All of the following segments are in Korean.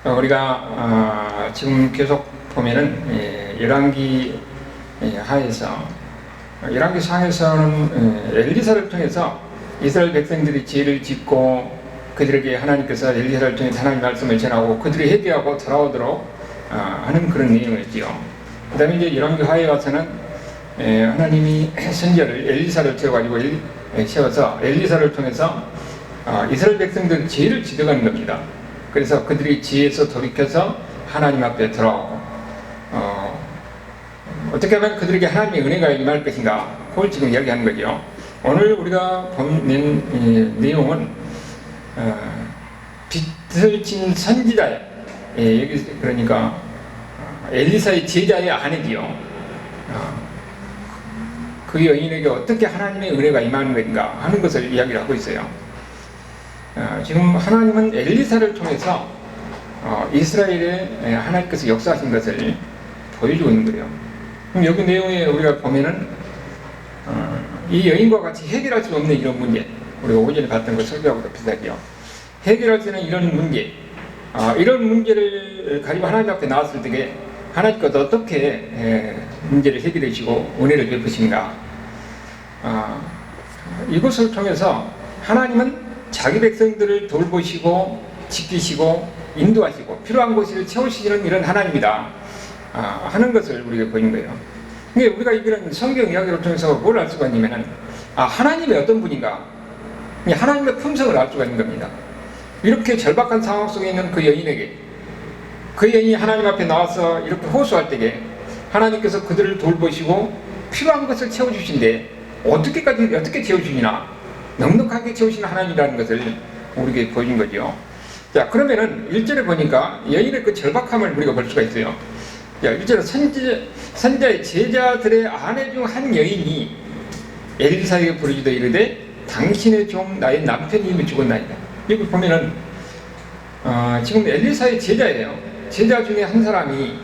우리가 지금 계속 보면은 열왕기 하에서 열왕기 상에서는 엘리사를 통해서 이스라엘 백성들이 죄를 짓고 그들에게 하나님께서 엘리사를 통해서 하나님 말씀을 전하고 그들이 회개하고 돌아오도록 하는 그런 내용이었지요. 그 다음에 이제 열왕기 하에 와서는 하나님이 선지자를 엘리사를 세워서 엘리사를 통해서 이스라엘 백성들 죄를 지적하는 겁니다. 그래서 그들이 지혜에서 돌이켜서 하나님 앞에 돌아오고 어떻게 하면 그들에게 하나님의 은혜가 임할 것인가, 그걸 지금 이야기하는 거죠. 오늘 우리가 보는 내용은 빛을 친 선지자의 여기 그러니까 엘리사의 제자의 아내지요. 그 여인에게 어떻게 하나님의 은혜가 임하는 것인가 하는 것을 이야기를 하고 있어요. 지금 하나님은 엘리사를 통해서 이스라엘에 하나님께서 역사하신 것을 보여주고 있는 거예요. 그럼 여기 내용에 우리가 보면은 이 여인과 같이 해결할 수 없는 이런 문제, 우리가 오전에 봤던 것 설교하고도 비슷하죠. 해결할 수 있는 이런 문제, 이런 문제를 가지고 하나님 앞에 나왔을 때 하나님께서 어떻게 문제를 해결해 주시고 은혜를 베푸신가, 이것을 통해서 하나님은 자기 백성들을 돌보시고 지키시고 인도하시고 필요한 곳을 채우시는 이런 하나님이다 하는 것을 우리가 보인 거예요. 근데 우리가 이런 성경 이야기를 통해서 뭘 알 수가 있냐면은 하나님이 어떤 분인가, 하나님의 품성을 알 수가 있는 겁니다. 이렇게 절박한 상황 속에 있는 그 여인에게, 그 여인이 하나님 앞에 나와서 이렇게 호소할 때에 하나님께서 그들을 돌보시고 필요한 것을 채워주신데 어떻게 채워주시나, 넉넉하게 채우시는 하나님이라는 것을 우리에게 보여준 거죠. 자, 그러면은 1절에 보니까 여인의 그 절박함을 우리가 볼 수가 있어요. 자, 1절에 선지자의 제자들의 아내 중 한 여인이 엘리사에게 부르짖어 이르되 당신의 종 나의 남편이 이미 죽었나이다. 여기 보면은 지금 엘리사의 제자예요. 제자 중에 한 사람이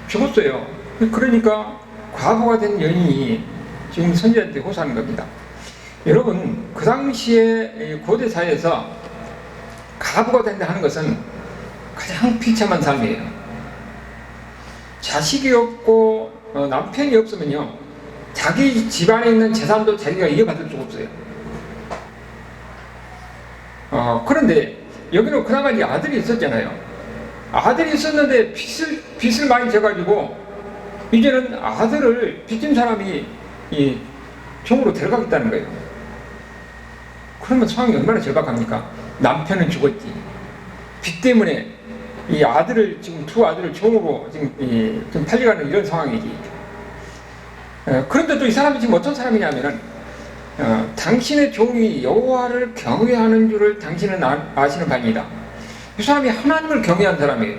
죽었어요. 그러니까 과부가 된 여인이 지금 선지자한테 호소하는 겁니다. 여러분, 그 당시에 고대 사회에서 과부가 된다 하는 것은 가장 비참한 삶이에요. 자식이 없고 남편이 없으면요, 자기 집안에 있는 재산도 자기가 이어받을 수가 없어요. 그런데 여기는 그나마 이제 아들이 있었잖아요. 아들이 있었는데 빚을 많이 져가지고 이제는 아들을 빚진 사람이 이 종으로 데려가겠다는 거예요. 그러면 상황이 얼마나 절박합니까? 남편은 죽었지. 빚 때문에 이 아들을, 지금 두 아들을 종으로 지금 팔려가는 이런 상황이지. 그런데 또 이 사람이 지금 어떤 사람이냐면은 당신의 종이 여호와를 경외하는 줄을 당신은 아시는 바입니다. 이 사람이 하나님을 경외한 사람이에요.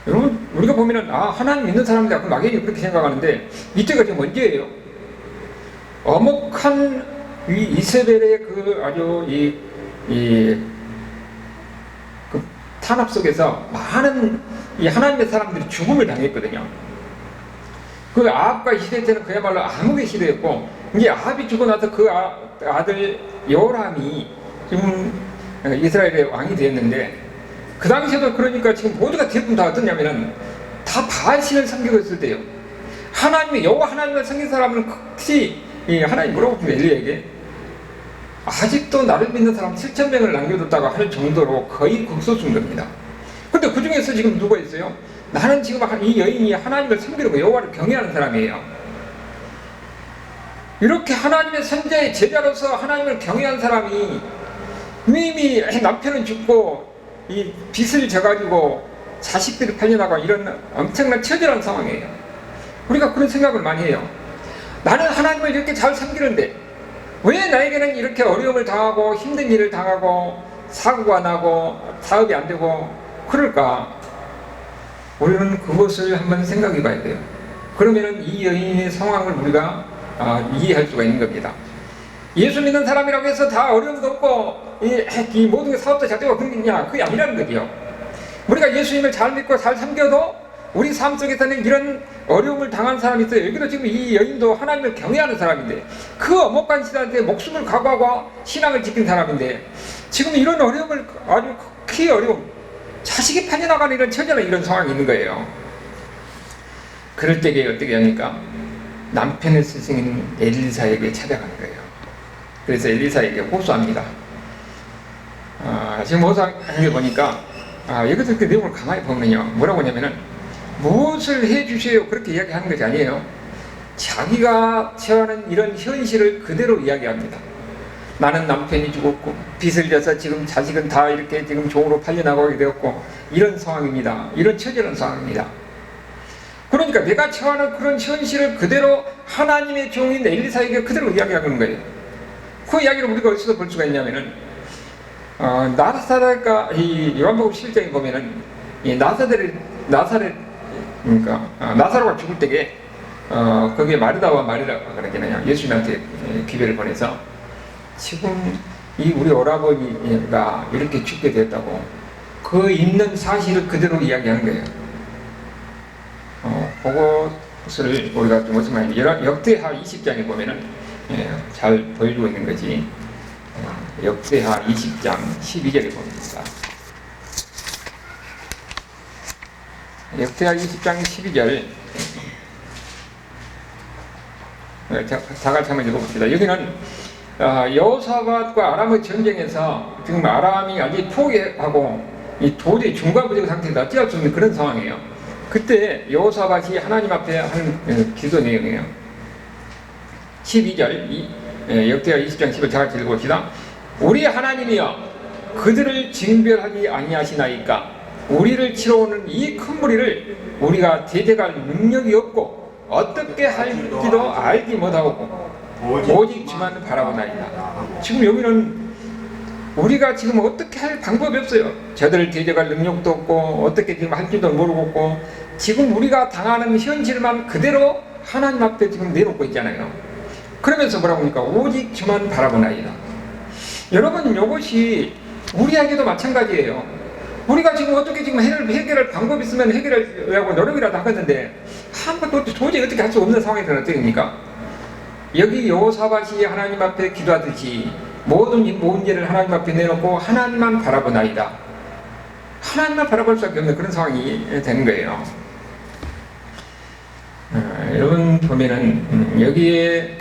여러분, 우리가 보면은 하나님 믿는 사람이다, 그 막연히 그렇게 생각하는데 이때가 지금 언제예요? 어목한 이 이세벨의 그 아주 그 탄압 속에서 많은 이 하나님의 사람들이 죽음을 당했거든요. 그 아합과 시대 때는 그야말로 암흑의 시대였고, 이제 아합이 죽고 나서 그 아들 요람이 지금 이스라엘의 왕이 되었는데, 그 당시에도 그러니까 지금 모두가 대부분 다 어떠냐면은 다 바알신을 섬기고 있을 때요. 하나님의 여호와 하나님을 섬긴 사람은 혹시 하나님 뭐라고 보면 엘리에게 아직도 나를 믿는 사람 7,000명을 남겨뒀다고 할 정도로 거의 극소수인 겁니다. 근데 그 중에서 지금 누가 있어요? 나는 지금 이 여인이 하나님을 섬기고 여호와를 경외하는 사람이에요. 이렇게 하나님의 선자의 제자로서 하나님을 경외한 사람이 이미 남편은 죽고 이 빚을 져가지고 자식들이 팔려나가 이런 엄청난 처절한 상황이에요. 우리가 그런 생각을 많이 해요. 나는 하나님을 이렇게 잘 섬기는데 왜 나에게는 이렇게 어려움을 당하고 힘든 일을 당하고 사고가 나고 사업이 안 되고 그럴까? 우리는 그것을 한번 생각해 봐야 돼요. 그러면은 이 여인의 상황을 우리가 이해할 수가 있는 겁니다. 예수 믿는 사람이라고 해서 다 어려움도 없고 이 모든 게 사업도 잘 되고 그런 게 있냐? 그게 아니라는 거죠. 우리가 예수님을 잘 믿고 잘 섬겨도 우리 삶 속에서는 이런 어려움을 당한 사람이 있어요. 여기도 지금 이 여인도 하나님을 경외하는 사람인데 그 어목한 시대한테 목숨을 각오하고 신앙을 지킨 사람인데 지금 이런 어려움을, 아주 큰 어려움, 자식이 팔려나가는 이런 처절한 이런 상황이 있는 거예요. 그럴 때에 어떻게 합니까? 남편의 스승인 엘리사에게 찾아가는 거예요. 그래서 엘리사에게 호소합니다. 지금 호소하는 게 보니까 여기서 그 내용을 가만히 보면요, 뭐라고 하냐면은 무엇을 해주세요 그렇게 이야기하는 것이 아니에요. 자기가 처하는 이런 현실을 그대로 이야기합니다. 나는 남편이 죽었고 빚을 져서 지금 자식은 다 이렇게 지금 종으로 팔려나가게 되었고 이런 상황입니다. 이런 처절한 상황입니다. 그러니까 내가 처하는 그런 현실을 그대로 하나님의 종인 엘리사에게 그대로 이야기하는 거예요. 그 이야기를 우리가 어디서 볼 수가 있냐면은 나사렛과 이 요한복음 7장에 보면은 이 나사로가 죽을 때에 거기에 마르다와 마리아가 그러잖아요. 예수님한테 기별을 보내서 지금 이 우리 오라버니가 이렇게 죽게 되었다고 그 있는 사실을 그대로 이야기하는 거예요. 그것을 우리가 좀 무슨 말이냐, 역대하 20장에 보면은 잘 보여주고 있는 거지. 역대하 20장 12절에 봅니다. 역대하 20장 12절 다 같이 한번 읽어봅시다. 여기는 여호사밧과 아람의 전쟁에서 지금 아람이 아직 포기하고 이 도저히 중과부적 상태에서 어찌할 수 없는 그런 상황이에요. 그때 여호사밧이 하나님 앞에 하는 기도 내용이에요. 12절 역대하 20장 10절 다 같이 읽어봅시다. 우리 하나님이여 그들을 징별하지 아니하시나이까 우리를 치러오는 이 큰 무리를 우리가 대적할 능력이 없고 어떻게 할지도 알지 못하고 오직 주만 바라보나이다. 지금 여기는 우리가 지금 어떻게 할 방법이 없어요. 저들을 대적할 능력도 없고 어떻게 지금 할지도 모르고 없고 지금 우리가 당하는 현실만 그대로 하나님 앞에 지금 내놓고 있잖아요. 그러면서 뭐라고 합니까? 오직 주만 바라보나이다. 여러분, 이것이 우리에게도 마찬가지예요. 우리가 지금 어떻게 지금 해결할 방법이 있으면 해결하려고 노력이라도 하겠는데 아무것도 도저히 어떻게 할 수 없는 상황에서 어떻게 됩니까? 여기 여호사밧이 하나님 앞에 기도하듯이 모든 문제를 하나님 앞에 내놓고 하나님만 바라보나이다. 하나님만 바라볼 수밖에 없는 그런 상황이 되는 거예요. 여러분 보면은 여기에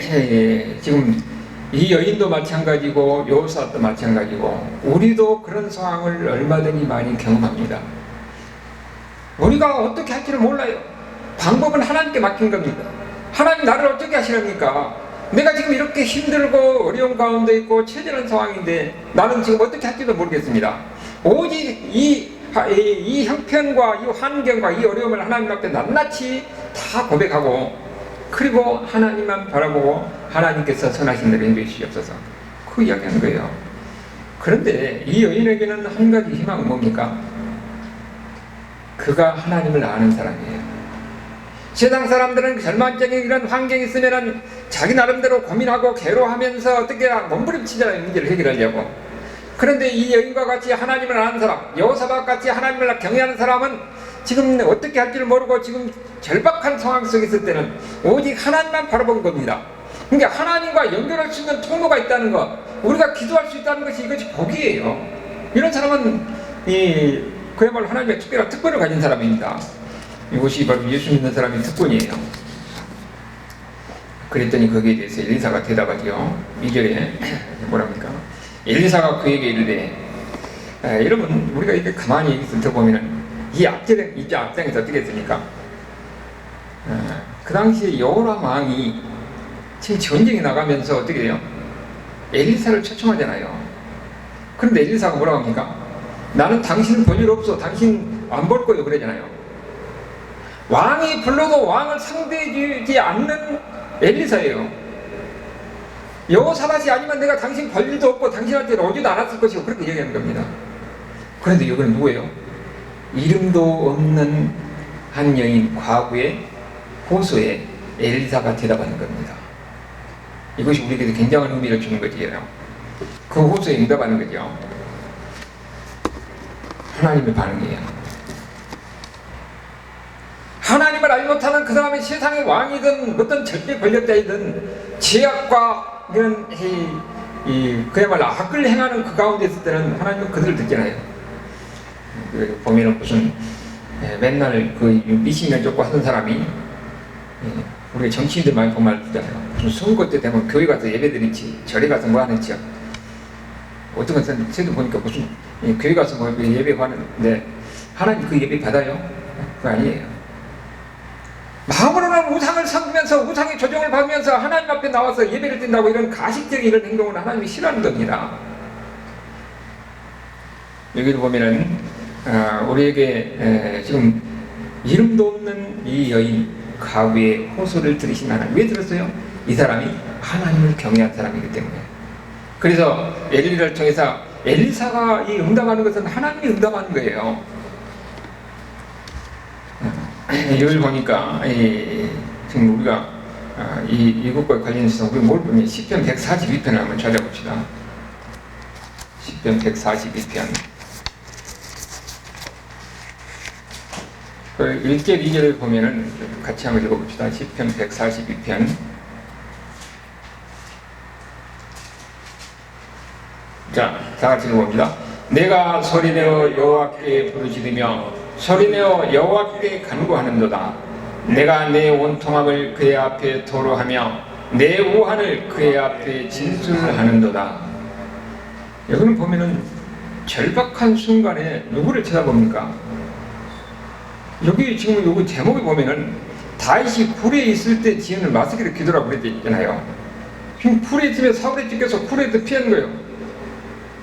지금 이 여인도 마찬가지고 여호사밧도 마찬가지고 우리도 그런 상황을 얼마든지 많이 경험합니다. 우리가 어떻게 할지를 몰라요. 방법은 하나님께 맡긴 겁니다. 하나님 나를 어떻게 하시렵니까? 내가 지금 이렇게 힘들고 어려운 가운데 있고 처절한 상황인데 나는 지금 어떻게 할지도 모르겠습니다. 오직 이 형편과 이 환경과 이 어려움을 하나님 앞에 낱낱이 다 고백하고 그리고 하나님만 바라보고 하나님께서 선하신 대로 인도해 주시옵소서. 그 이야기하는 거예요. 그런데 이 여인에게는 한 가지 희망은 뭡니까? 그가 하나님을 아는 사람이에요. 세상 사람들은 절망적인 이런 환경이 있으면 자기 나름대로 고민하고 괴로워하면서 어떻게 몸부림치잖아요. 문제를 해결하려고. 그런데 이 여인과 같이 하나님을 아는 사람, 여호사밧 같이 하나님을 경외하는 사람은 지금 어떻게 할지를 모르고 지금 절박한 상황 속에 있을 때는 오직 하나님만 바라본 겁니다. 그러니까 하나님과 연결할 수 있는 통로가 있다는 것, 우리가 기도할 수 있다는 것이 이것이 복이에요. 이런 사람은 그야말로 하나님의 특별한 특권을 가진 사람입니다. 이것이 바로 예수 믿는 사람의 특권이에요. 그랬더니 거기에 대해서 엘리사가 대답하죠. 2절에 뭐랍니까? 엘리사가 그에게 이르되, 여러분 우리가 이렇게 가만히 들어보면은 이 앞장에서 어떻게 했습니까? 그 당시에 여호람 왕이 지금 전쟁에 나가면서 어떻게 해요? 엘리사를 초청하잖아요. 그런데 엘리사가 뭐라고 합니까? 나는 당신 볼 일 없어. 당신 안 볼 거예요. 그러잖아요. 왕이 불러도 왕을 상대해주지 않는 엘리사예요. 여호사밧이 아니면 내가 당신 볼 일도 없고 당신한테 오지도 않았을 것이고 그렇게 얘기하는 겁니다. 그런데 이거는 누구예요? 이름도 없는 한 여인 과거의 호소에 엘리사가 대답하는 겁니다. 이것이 우리에게 굉장한 의미를 주는 거지요. 그 호소에 응답하는 거죠. 하나님의 반응이에요. 하나님을 알지 못하는 그 사람이 세상의 왕이든 어떤 절대 권력자이든 죄악과 이런 그야말로 악을 행하는 그 가운데 있을 때는 하나님은 그들을 듣잖아요. 보면은 무슨 맨날 그 미신을 쫓고 하는 사람이 우리 정치인들 많이 보면 알잖아요. 무슨 선거 때 되면 교회 가서 예배 드리지 절에 가서 뭐 하는지 어떤 것은 저도 보니까 무슨 교회 가서 뭐 예배 하는데 하나님 그 예배 받아요? 그거 아니에요. 마음으로는 우상을 섬기면서 우상의 조정을 받으면서 하나님 앞에 나와서 예배를 드린다고 이런 가식적인 이런 행동은 하나님이 싫어하는 겁니다. 여기를 보면은 우리에게 지금 이름도 없는 이 여인 가구의 호소를 들으신 하나님. 왜 들었어요? 이 사람이 하나님을 경외한 사람이기 때문에. 그래서 엘리를 통해서 엘리사가 이 응답하는 것은 하나님이 응답하는 거예요. 여기 보니까 지금 우리가 이것과 관련해서 우리 뭘 보면 시편 142편을 한번 찾아봅시다. 시편 142편 1절 2절을 보면은 같이 한번 읽어봅시다. 시편 142편 자, 다 같이 읽어봅니다. 내가 소리내어 여호와께 부르짖으며 소리내어 여호와께 간구하는도다. 내가 내 원통함을 그의 앞에 토로하며 내 우한을 그의 앞에 진술하는도다. 여기는 보면은 절박한 순간에 누구를 쳐다봅니까? 여기 지금 여기 제목에 보면은 다윗이 굴에 있을 때 지은을 마스기를 기도라고 그랬잖아요. 지금 굴에 있으면 사울에 쫓겨서 굴에서 피하는 거예요.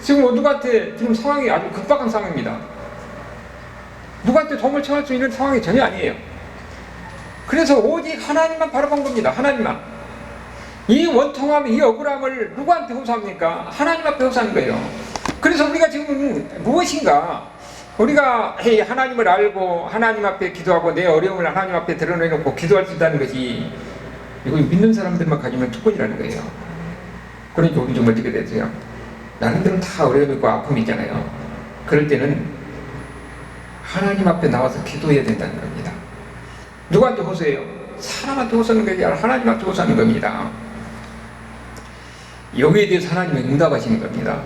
지금 누구한테 지금 상황이 아주 급박한 상황입니다. 누구한테 도움을 청할 수 있는 상황이 전혀 아니에요. 그래서 오직 하나님만 바라본 겁니다. 하나님만. 이 원통함, 이 억울함을 누구한테 호소합니까? 하나님 앞에 호소하는 거예요. 그래서 우리가 지금 무엇인가 우리가 하나님을 알고 하나님 앞에 기도하고 내 어려움을 하나님 앞에 드러내놓고 기도할 수 있다는 것이 이거 믿는 사람들만 가지면 특권이라는 거예요. 그러니까 우리 좀 어떻게 되세요? 나름대로 다 어려움이 있고 아픔이 있잖아요. 그럴 때는 하나님 앞에 나와서 기도해야 된다는 겁니다. 누구한테 호소해요? 사람한테 호소하는 것이 아니라 하나님한테 호소하는 겁니다. 여기에 대해서 하나님이 응답하시는 겁니다.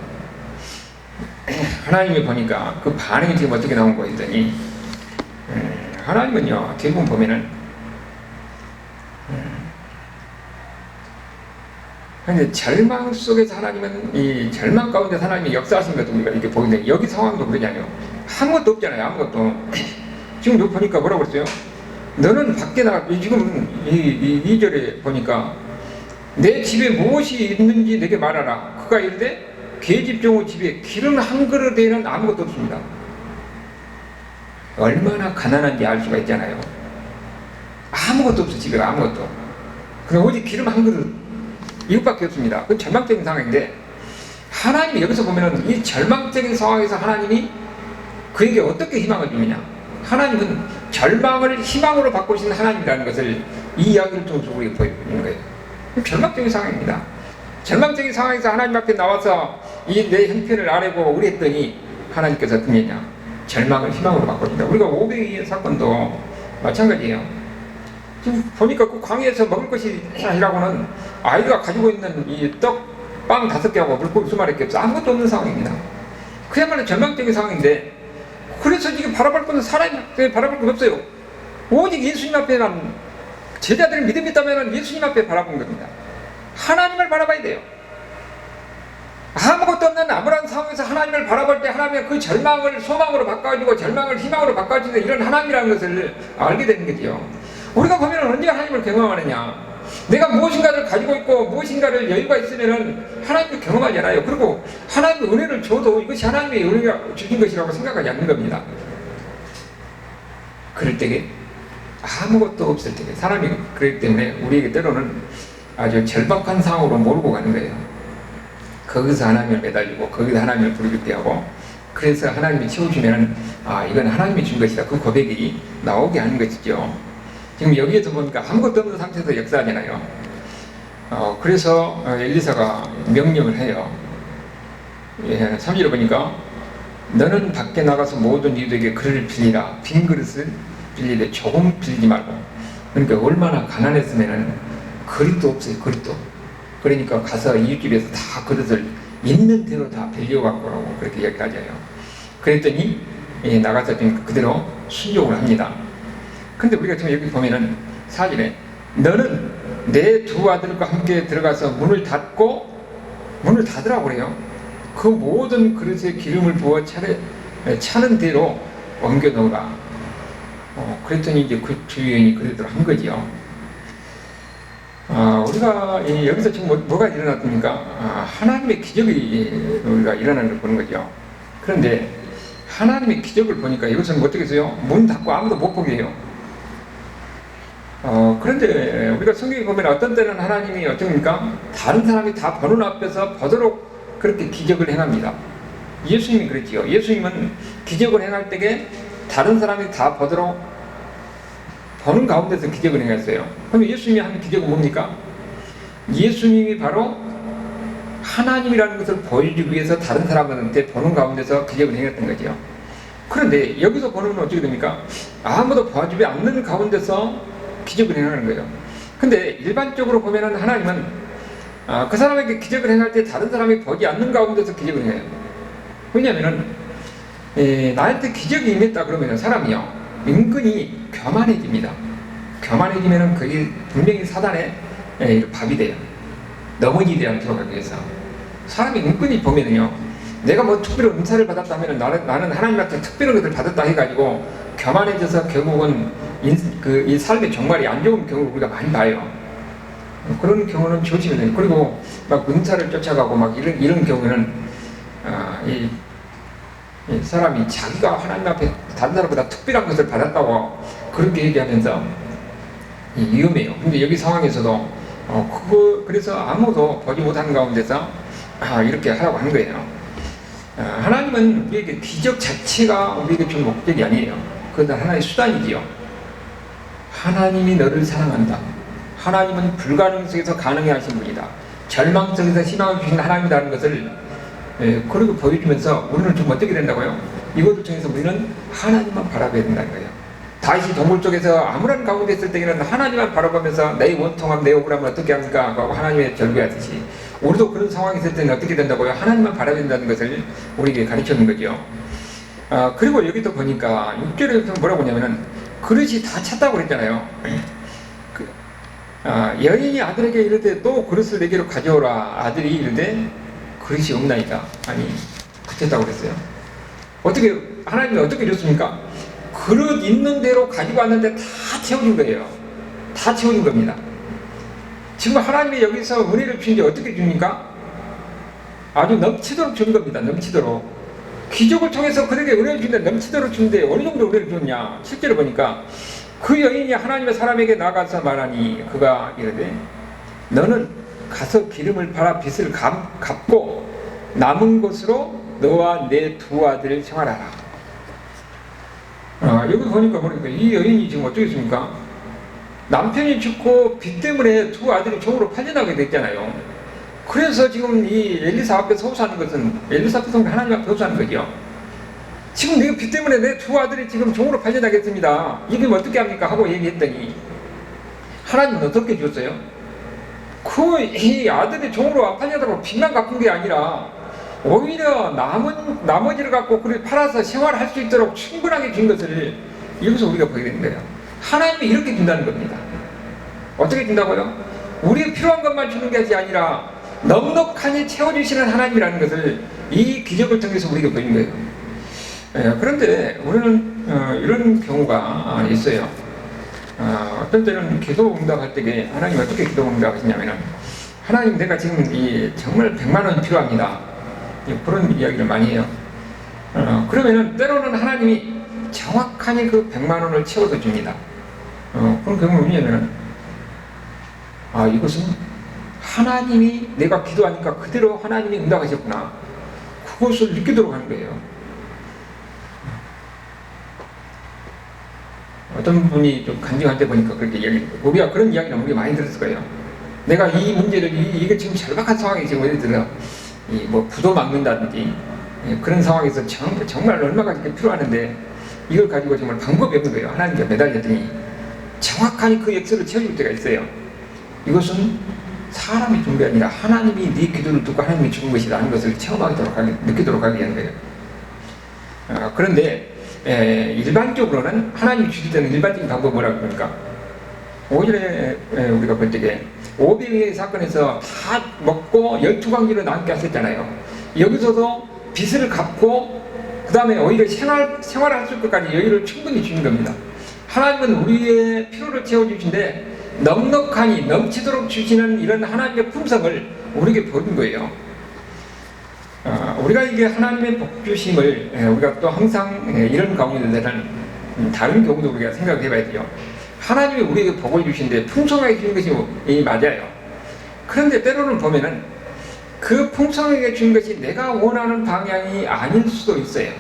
하나님이 보니까 그 반응이 지금 어떻게 나온 거 했더니 하나님은요 대부분 보면은 근데 절망 속에서 하나님은 이 절망 가운데 하나님이 역사하신 것도 우리가 이렇게 보이는데 여기 상황도 그러잖아요. 아무것도 없잖아요. 아무것도. 지금 여기 보니까 뭐라고 그랬어요? 너는 밖에 나가 지금 이 절에 보니까 내 집에 무엇이 있는지 내게 말하라. 그가 이르되 계집종의 집에 기름 한 그릇에는 아무것도 없습니다. 얼마나 가난한지 알 수가 있잖아요. 아무것도 없어. 집에 아무것도. 그럼 오직 기름 한 그릇 이것밖에 없습니다. 그건 절망적인 상황인데 하나님이 여기서 보면은 이 절망적인 상황에서 하나님이 그에게 어떻게 희망을 주느냐. 하나님은 절망을 희망으로 바꾸시는 하나님이라는 것을 이 이야기를 통해서 우리에게 보여주는 거예요. 절망적인 상황입니다. 절망적인 상황에서 하나님 앞에 나와서 이 내 형편을 아뢰고 그랬더니 하나님께서 어떠냐 절망을 희망으로 바꿔준다. 우리가 500의 사건도 마찬가지예요. 지금 보니까 그 광야에서 먹을 것이 아니라고는 아이가 가지고 있는 이 빵 5개하고 물고기 20마리밖에 없어. 아무것도 없는 상황입니다. 그야말로 절망적인 상황인데 그래서 지금 바라볼 것은 사람 앞에 바라볼 것 없어요. 오직 예수님 앞에만 제자들이 믿음이 있다면 예수님 앞에 바라본 겁니다. 하나님을 바라봐야 돼요. 아무것도 없는 암울한 상황에서 하나님을 바라볼 때 하나님은 그 절망을 소망으로 바꿔주고 절망을 희망으로 바꿔주는 이런 하나님이라는 것을 알게 되는 거죠. 우리가 보면 언제 하나님을 경험하느냐. 내가 무엇인가를 가지고 있고 무엇인가를 여유가 있으면 하나님을 경험하지 않아요. 그리고 하나님의 은혜를 줘도 이것이 하나님의 은혜가 주신 것이라고 생각하지 않는 겁니다. 그럴 때에 아무것도 없을 때에 사람이 그렇기 때문에 우리에게 때로는 아주 절박한 상황으로 몰고 가는 거예요. 거기서 하나님을 매달리고 거기서 하나님을 부르게 하고 그래서 하나님이 채워주면 이건 하나님이 준 것이다. 그 고백이 나오게 하는 것이죠. 지금 여기에서 보니까 아무것도 없는 상태에서 역사하잖아요. 그래서 엘리사가 명령을 해요. 3절에 보니까 너는 밖에 나가서 모든 이들에게 그릇을 빌리라. 빈 그릇을 빌리되 조금 빌리지 말고. 그러니까 얼마나 가난했으면 그릇도 없어요. 그릇도. 그러니까 가서 이웃집에서 다 그릇을 있는 대로 다 빌려갖고 오라고 그렇게 얘기하죠. 그랬더니 나가서 그대로 순종을 합니다. 근데 우리가 지금 여기 보면은 사실에 너는 내 두 아들과 함께 들어가서 문을 닫으라고 그래요. 그 모든 그릇에 기름을 부어 차는 대로 옮겨 놓으라. 그랬더니 이제 그 주인이 그대로 한 거지요. 우리가 여기서 지금 뭐가 일어났습니까? 하나님의 기적이 우리가 일어나는 걸 보는 거죠. 그런데 하나님의 기적을 보니까 이것은 어떻게 해서요? 문 닫고 아무도 못 보게 해요. 그런데 우리가 성경에 보면 어떤 때는 하나님이 어떻습니까? 다른 사람이 다 보는 앞에서 보도록 그렇게 기적을 행합니다. 예수님이 그랬지요. 예수님은 기적을 행할 때에 다른 사람이 다 보도록 보는 가운데서 기적을 행했어요. 그럼 예수님이 한 기적은 뭡니까? 예수님이 바로 하나님이라는 것을 보여주기 위해서 다른 사람한테 보는 가운데서 기적을 행했던 거죠. 그런데 여기서 보는 건 어떻게 됩니까? 아무도 봐주지 않는 가운데서 기적을 행하는 거예요. 근데 일반적으로 보면은 하나님은 그 사람에게 기적을 행할 때 다른 사람이 보지 않는 가운데서 기적을 행해요. 왜냐하면은 나한테 기적이 임했다 그러면 사람이요 은근히 교만해집니다. 교만해지면은 그게 분명히 사단의 밥이 돼요. 넘어지지 않도록 하기 위해서 사람이 은근히 보면은요 내가 뭐 특별한 은사를 받았다 하면은 나는 하나님한테 특별한 것을 받았다 해가지고 교만해져서 결국은 이 삶의 정말이 안 좋은 경우를 우리가 많이 봐요. 그런 경우는 조심해야 돼요. 그리고 막 은사를 쫓아가고 막 이런 경우는 이 사람이 자기가 하나님 앞에 다른 사람보다 특별한 것을 받았다고 그렇게 얘기하면서 위험해요. 근데 여기 상황에서도 그래서 아무도 보지 못하는 가운데서 이렇게 하라고 하는 거예요. 하나님은 우리에게 기적 자체가 우리에게 준 목적이 아니에요. 그것은 하나의 수단이지요. 하나님이 너를 사랑한다. 하나님은 불가능 속에서 가능해 하신 분이다. 절망 속에서 희망을 주신 하나님이라는 것을 그렇게 보여주면서 우리는 좀 어떻게 된다고요? 이것을 통해서 우리는 하나님만 바라봐야 된다는 거예요. 다윗이 동굴 쪽에서 암울한 가운데 있을 때에는 하나님만 바라보면서 내 원통함, 내 억울함을 어떻게 합니까? 하고 하나님의 절규하듯이 우리도 그런 상황이 있을 때는 어떻게 된다고요? 하나님만 바라봐야 된다는 것을 우리에게 가르쳐주는 거죠. 그리고 여기도 보니까 6절에 뭐라고 하냐면은 그릇이 다 찼다고 그랬잖아요. 여인이 아들에게 이르되 또 그릇을 내게로 가져오라. 아들이 이르되 그릇이 없나이다. 아니 그쳤다고 그랬어요. 어떻게 하나님이 어떻게 이랬습니까? 그릇 있는 대로 가지고 왔는데 다 채워준 거예요. 다 채워준 겁니다. 지금 하나님이 여기서 은혜를 주는데 어떻게 줍니까? 아주 넘치도록 준 겁니다. 넘치도록. 기적을 통해서 그에게 은혜를 주는데 넘치도록 주는데 어느 정도 은혜를 줬냐? 실제로 보니까 그 여인이 하나님의 사람에게 나가서 말하니 그가 이르되 너는 가서 기름을 팔아 빚을 갚고 남은 것으로 너와 내 두 아들을 생활하라. 여기 보니까 이 여인이 지금 어떻게 했습니까? 남편이 죽고 빚 때문에 두 아들이 종으로 팔려나게 됐잖아요. 그래서 지금 이 엘리사 앞에서 호소하는 것은 엘리사 앞에서 하나님 앞에 호소하는 거죠. 지금 내가 빚 때문에 내 두 아들이 지금 종으로 팔려나겠습니다. 이게 어떻게 합니까? 하고 얘기했더니 하나님은 어떻게 줬어요? 이 아들이 종으로 팔려다가 빚만 갚은 게 아니라 오히려 나머지를 갖고 그를 팔아서 생활할 수 있도록 충분하게 준 것을 여기서 우리가 보게 되는 거예요. 하나님이 이렇게 준다는 겁니다. 어떻게 준다고요? 우리의 필요한 것만 주는 게 아니라 넉넉하니 채워주시는 하나님이라는 것을 이 기적을 통해서 우리가 보이는 거예요. 그런데 우리는 이런 경우가 있어요. 어떤 때는 기도 응답할 때에 하나님 어떻게 기도 응답하시냐면은 하나님 내가 지금 정말 100만 원 필요합니다. 그런 이야기를 많이 해요. 그러면은 때로는 하나님이 정확하게 그 100만 원을 채워서 줍니다. 그런 경우는 뭐냐면은 이것은 하나님이 내가 기도하니까 그대로 하나님이 응답하셨구나. 그것을 느끼도록 하는 거예요. 어떤 분이 좀 간증할 때 보니까 그렇게 우리가 그런 이야기를 우리가 많이 들었을 거예요. 내가 이 문제를 이게 지금 절박한 상황이 지금 예를 들어 뭐 부도 막는다든지 그런 상황에서 정말 얼마가 이렇게 필요하는데 이걸 가지고 정말 방법이 없는 거예요. 하나님께 매달렸더니 정확하게 그 액수를 채워줄 때가 있어요. 이것은 사람이 준 게 아니라 하나님이 네 기도를 듣고 하나님이 준 것이라는 것을 체험하도록 느끼도록 하게 하는 거예요. 그런데 일반적으로는 하나님이 주실 때는 일반적인 방법은 뭐라고 그러니까, 오전에 우리가 볼 때에 오병이의 사건에서 다 먹고 12광지로 남게 하셨잖아요. 여기서도 빚을 갚고 그 다음에 오히려 생활할 수 있을까지 여유를 충분히 주는 겁니다. 하나님은 우리의 필요를 채워주신데 넉넉하니 넘치도록 주시는 이런 하나님의 품성을 우리에게 보여준 거예요. 우리가 이게 하나님의 복 주심을 우리가 또 항상 이런 가운데는 다른 경우도 우리가 생각해 봐야 돼요. 하나님이 우리에게 복을 주신데 풍성하게 주는 것이 맞아요. 그런데 때로는 보면은 그 풍성하게 준 것이 내가 원하는 방향이 아닐 수도 있어요.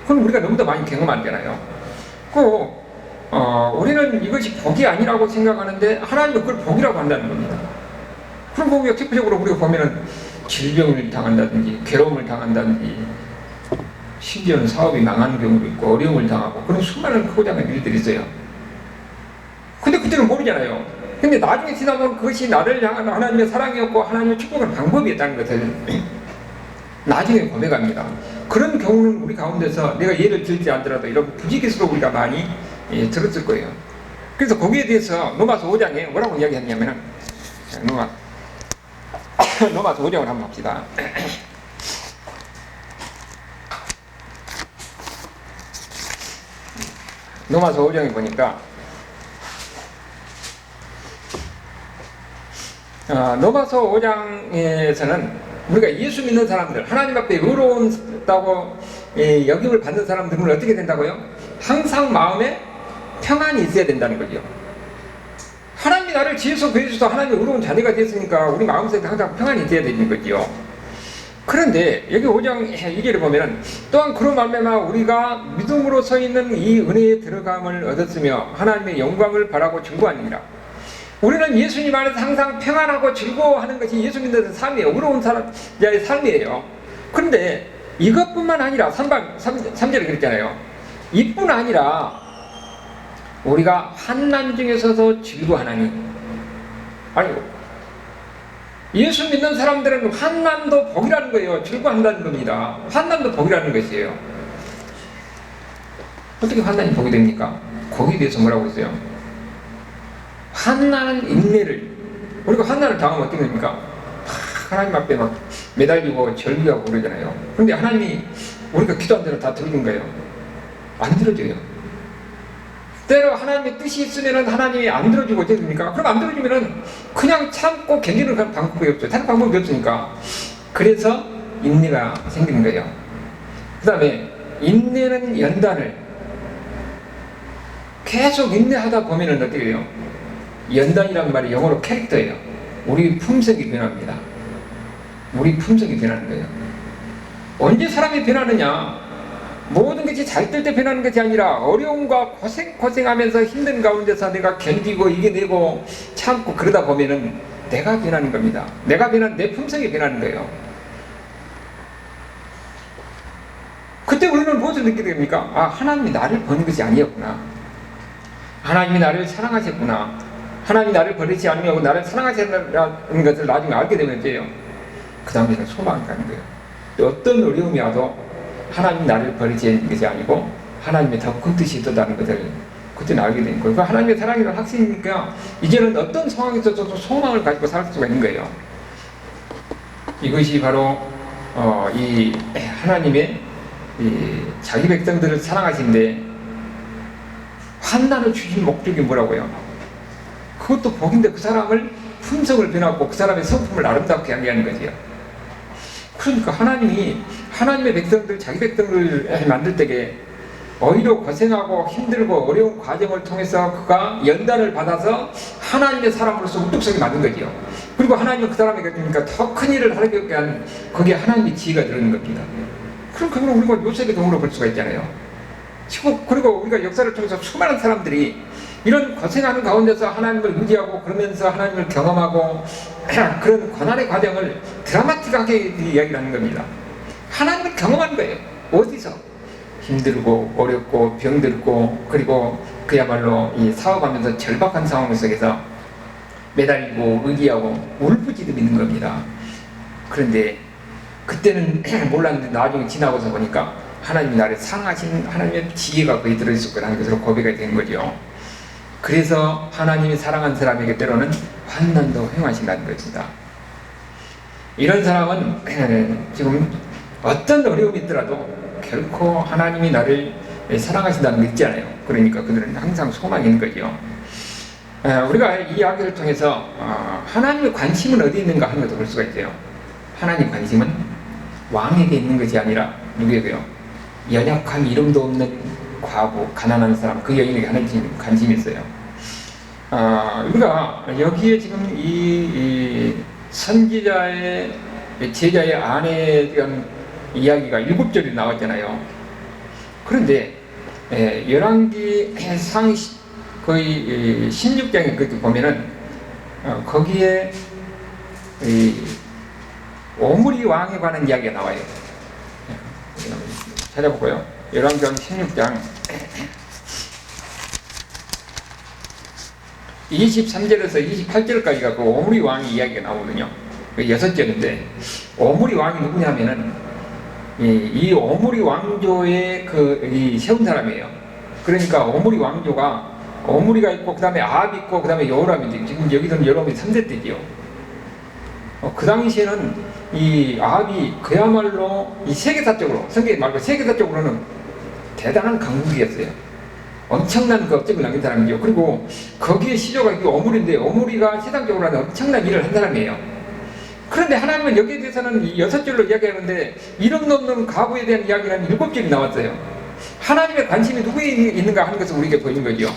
그건 우리가 너무 더 많이 경험하잖아요. 우리는 이것이 복이 아니라고 생각하는데 하나님은 그걸 복이라고 한다는 겁니다. 그럼 우리가 대표적으로 우리가 보면은 질병을 당한다든지 괴로움을 당한다든지 심지어는 사업이 망하는 경우도 있고 어려움을 당하고 그런 수많은 크고 작은 일들이 있어요. 근데 그때는 모르잖아요. 근데 나중에 지나보면 그것이 나를 향한 하나님의 사랑이었고 하나님의 축복의 방법이었다는 것을 나중에 고백합니다. 그런 경우는 우리 가운데서 내가 예를 들지 않더라도 이런 부지기수로 우리가 많이 들었을 거예요. 그래서 거기에 대해서 로마서 5장에 뭐라고 이야기했냐면은 로마서 5장을 한번 봅시다. 로마서 5장에 보니까 로마서 5장에서는 우리가 예수 믿는 사람들, 하나님 앞에 의로웠다고 여김을 받는 사람들은 어떻게 된다고요? 항상 마음에 평안이 있어야 된다는 거죠. 하나님이 나를 지어서 구해주셔서 하나님의 의로운 자녀가 됐으니까 우리 마음속에 항상 평안이 있어야 되는 거죠. 그런데 여기 5장 2절에 보면은 또한 그로 말미암아 우리가 믿음으로 서 있는 이 은혜에 들어감을 얻었으며 하나님의 영광을 바라고 증거하느니라. 우리는 예수님 안에서 항상 평안하고 즐거워하는 것이 예수 믿는 삶이에요. 의로운 자의 삶이에요. 그런데 이것뿐만 아니라 3절에 그랬잖아요. 이뿐 아니라 우리가 환난 중에서도 즐거워하나니. 아니요. 예수 믿는 사람들은 환난도 복이라는 거예요. 즐거워한다는 겁니다. 환난도 복이라는 것이에요. 어떻게 환난이 복이 됩니까? 거기에 대해서 뭐라고 했어요? 환난은 인내를, 우리가 환난을 당하면 어떻게 됩니까? 하나님 앞에 막 매달리고 절규하고 그러잖아요. 그런데 하나님이 우리가 기도한 대로 다 들어준 거예요. 안 들어줘요. 때로 하나님의 뜻이 있으면 하나님이 안 들어주고 어떻게 됩니까? 그럼 안 들어주면 그냥 참고 견디는 방법이 없어요. 다른 방법이 없으니까. 그래서 인내가 생기는 거예요. 그 다음에 인내는 연단을, 계속 인내하다 보면 어떻게 돼요? 연단이란 말이 영어로 캐릭터예요. 우리 품성이 변합니다. 우리 품성이 변하는 거예요. 언제 사람이 변하느냐? 모든 것이 잘 될 때 변하는 것이 아니라 어려움과 고생하면서 힘든 가운데서 내가 견디고 이겨내고 참고 그러다 보면은 내가 변하는 겁니다. 내가 변한 내 품성이 변하는 거예요. 그때 우리는 무엇을 느끼게 됩니까? 아, 하나님이 나를 버는 것이 아니었구나. 하나님이 나를 사랑하셨구나. 하나님이 나를 버리지 않으려고 나를 사랑하셨다는 것을 나중에 알게 되면 돼요. 그 다음에는 소망이 가는 거예요. 어떤 어려움이 와도 하나님이 나를 버리지 않는 것이 아니고 하나님의 더 큰 뜻이 있다는 것을 그때는 알게 된 거예요. 하나님의 사랑이라는 확신이니까 이제는 어떤 상황에서도 소망을 가지고 살 수가 있는 거예요. 이것이 바로 이 하나님의 자기 백성들을 사랑하신데 환난을 주신 목적이 뭐라고요? 그것도 복인데 그 사람을 품성을 변하고 그 사람의 성품을 아름답게 하게 하는 거지요. 그러니까 하나님이 하나님의 백성들, 자기 백성들을 만들 때에 오히려 고생하고 힘들고 어려운 과정을 통해서 그가 연단을 받아서 하나님의 사람으로서 우뚝 서게 만든 거지요. 그리고 하나님은 그 사람에게 그러니까 더 큰 일을 하게 한 거기에 하나님의 지혜가 들어있는 겁니다. 그럼 그걸 우리가 요셉의 경우로 볼 수가 있잖아요. 그리고 우리가 역사를 통해서 수많은 사람들이 이런 고생하는 가운데서 하나님을 의지하고 그러면서 하나님을 경험하고 그런 고난의 과정을 드라마틱하게 이야기를 하는 겁니다. 하나님을 경험하는 거예요. 어디서? 힘들고 어렵고 병들고 그리고 그야말로 이 사업하면서 절박한 상황 속에서 매달리고 의지하고 울부짖어 믿는 겁니다. 그런데 그때는 몰랐는데 나중에 지나고서 보니까 하나님이 나를 사랑하신 하나님의 지혜가 거기 들어있었구나 하는 것으로 고백이 된 거죠. 그래서 하나님이 사랑한 사람에게 때로는 환난도 행하신다는 것입니다. 이런 사람은 지금 어떤 어려움이 있더라도 결코 하나님이 나를 사랑하신다는 거 있지 않아요. 그러니까 그들은 항상 소망이 있는 거죠. 우리가 이 이야기를 통해서 하나님의 관심은 어디 있는가 하는 것도 볼 수가 있어요. 하나님의 관심은 왕에게 있는 것이 아니라 누구에게요? 연약함, 이름도 없는 과부, 가난한 사람, 그 여인에게 하나님 관심이 있어요. 우리가 여기에 지금 이 선지자의 제자의 아내에 대한 이야기가 7절이 나왔잖아요. 그런데 열왕기 상 거의 16장에 그렇게 보면은 거기에 오므리 왕에 관한 이야기가 나와요. 찾아볼까요? 열왕기상 16장 23절에서 28절까지가 그 오므리 왕의 이야기가 나오거든요. 6절인데 오므리 왕이 누구냐면은 이 오므리 왕조의 이 세운 사람이에요. 그러니까 오므리 왕조가 오므리가 있고 그 다음에 아합이 있고 그 다음에 여호람이 지금 여기서는 여호람이 3대 때지요. 그 당시에는 이 아합이 그야말로 이 세계사적으로 성경 말고 세계사적으로는 대단한 강국이었어요. 엄청난 그 업적을 남긴 사람이죠. 그리고 거기에 시조가 이 오므리인데 오므리가 세상적으로 하는 엄청난 일을 한 사람이에요. 그런데 하나님은 여기에 대해서는 6절로 이야기하는데 이름도 없는 과부에 대한 이야기는 7절이 나왔어요. 하나님의 관심이 누구에 있는가 하는 것을 우리에게 보이는 거죠.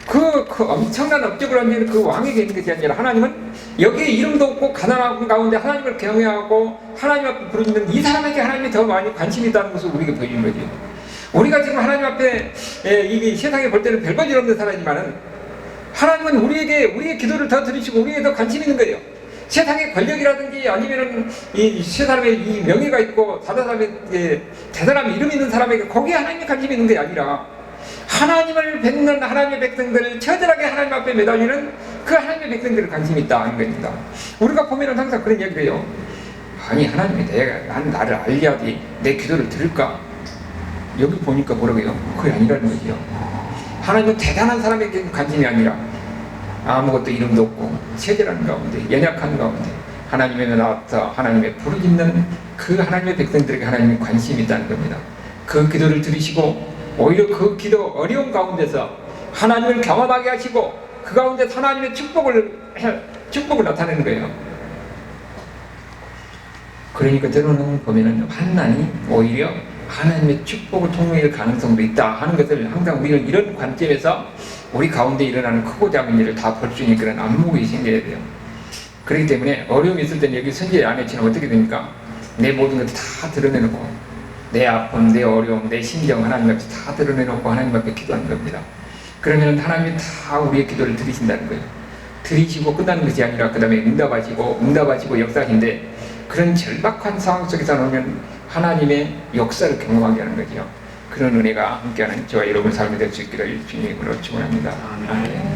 그 엄청난 업적을 하는 그 왕에게 있는 것이 아니라 하나님은 여기에 이름도 없고 가난한 가운데 하나님을 경외하고 하나님 앞에 부르짖는 이 사람에게 하나님이 더 많이 관심이 있다는 것을 우리에게 보이는 거죠. 우리가 지금 하나님 앞에 이게 세상에 볼 때는 별것 일 없는 사람이지만은 하나님은 우리의 기도를 더 들으시고 우리에게 더 관심이 있는 거예요. 세상의 권력이라든지 아니면은 이 세 사람의 이 명예가 있고 다른 사람의 대단한 이름 있는 사람에게 거기에 하나님의 관심이 있는 게 아니라 하나님을 뵙는 하나님의 백성들을 처절하게 하나님 앞에 매달리는 그 하나님의 백성들을 관심이 있다 하는 겁니다. 우리가 보면은 항상 그런 얘기를 해요. 아니 하나님이 나를 알려야지 내 기도를 들을까? 여기 보니까 뭐라고 해요? 그게 아니라는 거죠. 하나님은 대단한 사람에게 관심이 아니라 아무것도 이름도 없고 체질한 가운데 연약한 가운데 하나님의 나와서 하나님의 부르짖는 그 하나님의 백성들에게 하나님의 관심이 있다는 겁니다. 그 기도를 들으시고 오히려 그 기도 어려운 가운데서 하나님을 경험하게 하시고 그 가운데 하나님의 축복을 나타내는 거예요. 그러니까 때로는 보면은 환난이 오히려 하나님의 축복을 통해일 가능성도 있다 하는 것을 항상 우리는 이런 관점에서 우리 가운데 일어나는 크고 작은 일을 다 볼 수 있는 그런 안목이 생겨야 돼요. 그렇기 때문에 어려움이 있을 때는 여기 선지자의 아내처럼 어떻게 됩니까? 내 모든 것을 다 드러내놓고 내 아픔, 내 어려움, 내 심정 하나님 앞에 다 드러내놓고 하나님 앞에 기도하는 겁니다. 그러면 하나님이 다 우리의 기도를 들으신다는 거예요. 들으시고 끝나는 것이 아니라 그 다음에 응답하시고 역사하신데 그런 절박한 상황 속에서 오면 하나님의 역사를 경험하게 하는 거죠. 그런 은혜가 함께하는 저와 여러분 삶이 될 수 있기를 주님으로 축원합니다. 아멘.